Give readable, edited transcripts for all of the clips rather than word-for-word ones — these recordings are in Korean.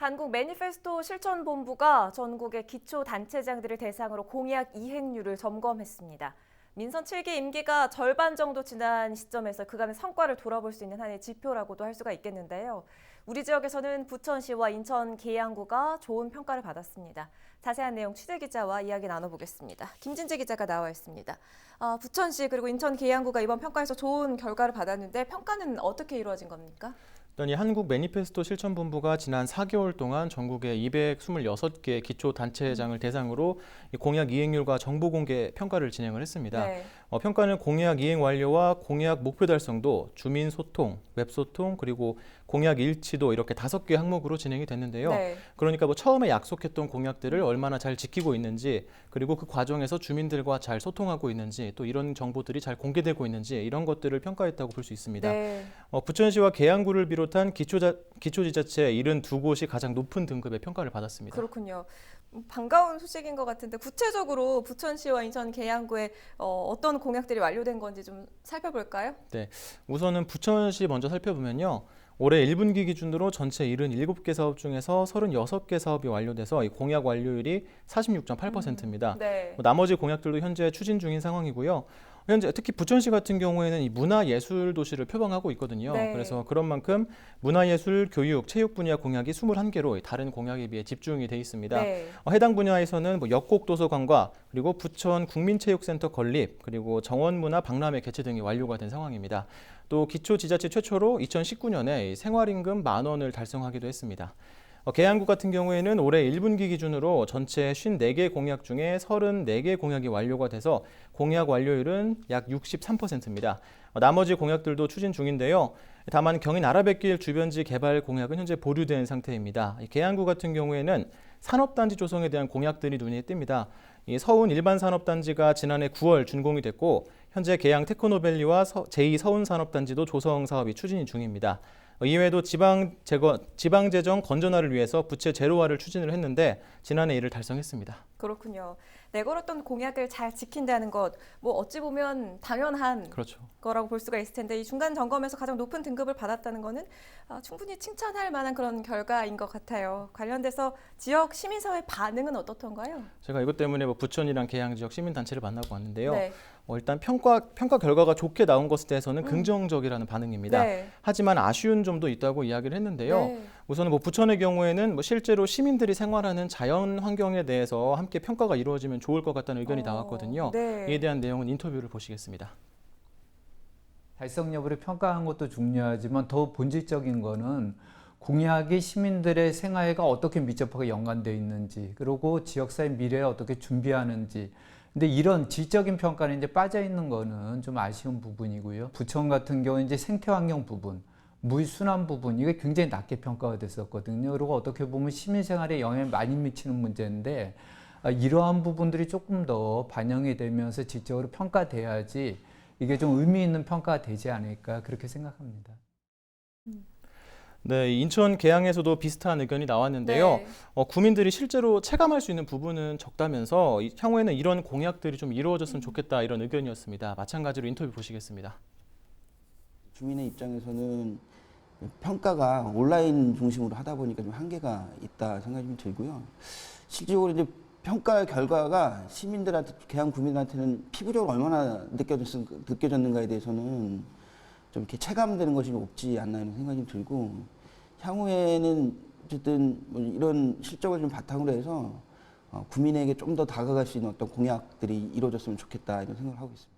한국 매니페스토 실천본부가 전국의 기초단체장들을 대상으로 공약 이행률을 점검했습니다. 민선 7기 임기가 절반 정도 지난 시점에서 그간의 성과를 돌아볼 수 있는 하나의 지표라고도 할 수가 있겠는데요. 우리 지역에서는 부천시와 인천 계양구가 좋은 평가를 받았습니다. 자세한 내용 취재기자와 이야기 나눠보겠습니다. 김진재 기자가 나와 있습니다. 부천시 그리고 인천 계양구가 이번 평가에서 좋은 결과를 받았는데 평가는 어떻게 이루어진 겁니까? 일단 이 한국 매니페스토 실천본부가 지난 4개월 동안 전국의 226개 기초단체장을 대상으로 공약 이행률과 정보 공개 평가를 진행을 했습니다. 네. 평가는 공약 이행 완료와 공약 목표 달성도, 주민 소통, 웹 소통, 그리고 공약 일치도 이렇게 5개 항목으로 진행이 됐는데요. 네. 그러니까 처음에 약속했던 공약들을 얼마나 잘 지키고 있는지, 그리고 그 과정에서 주민들과 잘 소통하고 있는지, 또 이런 정보들이 잘 공개되고 있는지 이런 것들을 평가했다고 볼 수 있습니다. 네. 부천시와 계양구를 비롯한 기초지자체 72곳이 가장 높은 등급의 평가를 받았습니다. 그렇군요. 반가운 소식인 것 같은데 구체적으로 부천시와 인천 계양구에 어떤 공약들이 완료된 건지 좀 살펴볼까요? 네, 우선은 부천시 먼저 살펴보면요. 올해 1분기 기준으로 전체 77개 사업 중에서 36개 사업이 완료돼서 이 공약 완료율이 46.8%입니다. 네. 나머지 공약들도 현재 추진 중인 상황이고요. 현재 특히 부천시 같은 경우에는 이 문화예술 도시를 표방하고 있거든요. 네. 그래서 그런 만큼 문화예술, 교육, 체육 분야 공약이 21개로 다른 공약에 비해 집중이 돼 있습니다. 네. 해당 분야에서는 역곡도서관과 그리고 부천 국민체육센터 건립, 그리고 정원문화 박람회 개최 등이 완료가 된 상황입니다. 또 기초지자체 최초로 2019년에 생활임금 10,000원을 달성하기도 했습니다. 계양구 같은 경우에는 올해 1분기 기준으로 전체 54개 공약 중에 34개 공약이 완료가 돼서 공약 완료율은 약 63%입니다. 나머지 공약들도 추진 중인데요. 다만 경인 아라뱃길 주변지 개발 공약은 현재 보류된 상태입니다. 계양구 같은 경우에는 산업단지 조성에 대한 공약들이 눈에 띕니다. 이 서운 일반산업단지가 지난해 9월 준공이 됐고 현재 계양 테크노밸리와 제2서운산업단지도 조성 사업이 추진 중입니다. 이외에도 지방재정 건전화를 위해서 부채 제로화를 추진을 했는데 지난해 이를 달성했습니다. 그렇군요. 내걸었던 공약을 잘 지킨다는 것, 어찌 보면 당연한 그렇죠. 거라고 볼 수가 있을 텐데 이 중간 점검에서 가장 높은 등급을 받았다는 거는 충분히 칭찬할 만한 그런 결과인 것 같아요. 관련돼서 지역 시민사회 반응은 어떻던가요? 제가 이것 때문에 부천이랑 계양 지역 시민단체를 만나고 왔는데요. 네. 일단 평가 결과가 좋게 나온 것에 대해서는 긍정적이라는 반응입니다. 네. 하지만 아쉬운 점도 있다고 이야기를 했는데요. 네. 우선은 부천의 경우에는 실제로 시민들이 생활하는 자연 환경에 대해서 함께 평가가 이루어지면 좋을 것 같다는 의견이 나왔거든요. 네. 이에 대한 내용은 인터뷰를 보시겠습니다. 달성 여부를 평가하는 것도 중요하지만 더 본질적인 거는 공약이 시민들의 생활과 어떻게 밀접하게 연관되어 있는지, 그리고 지역사회 미래에 어떻게 준비하는지. 근데 이런 질적인 평가는 이제 빠져 있는 거는 좀 아쉬운 부분이고요. 부천 같은 경우는 이제 생태환경 부분, 물 순환 부분, 이게 굉장히 낮게 평가가 됐었거든요. 그리고 어떻게 보면 시민생활에 영향을 많이 미치는 문제인데 이러한 부분들이 조금 더 반영이 되면서 질적으로 평가돼야지 이게 좀 의미 있는 평가가 되지 않을까 그렇게 생각합니다. 네, 인천 계양에서도 비슷한 의견이 나왔는데요. 네. 구민들이 실제로 체감할 수 있는 부분은 적다면서 향후에는 이런 공약들이 좀 이루어졌으면 좋겠다 이런 의견이었습니다. 마찬가지로 인터뷰 보시겠습니다. 주민의 입장에서는 평가가 온라인 중심으로 하다 보니까 좀 한계가 있다 생각이 좀 들고요. 실질적으로 이제 평가 결과가 시민들한테, 계양 구민한테는 피부적으로 얼마나 느껴졌는가에 대해서는 좀 이렇게 체감되는 것이 없지 않나 이런 생각이 좀 들고, 향후에는 어쨌든 이런 실적을 좀 바탕으로 해서 구민에게 좀 더 다가갈 수 있는 어떤 공약들이 이루어졌으면 좋겠다 이런 생각을 하고 있습니다.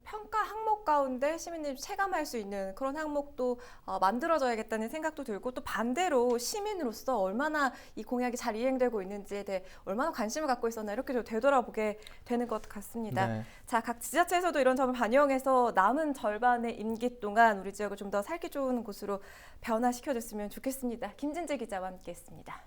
평가 항목 가운데 시민들이 체감할 수 있는 그런 항목도 만들어져야겠다는 생각도 들고, 또 반대로 시민으로서 얼마나 이 공약이 잘 이행되고 있는지에 대해 얼마나 관심을 갖고 있었나 이렇게 좀 되돌아보게 되는 것 같습니다. 네. 자, 각 지자체에서도 이런 점을 반영해서 남은 절반의 임기 동안 우리 지역을 좀 더 살기 좋은 곳으로 변화시켜줬으면 좋겠습니다. 김진재 기자와 함께했습니다.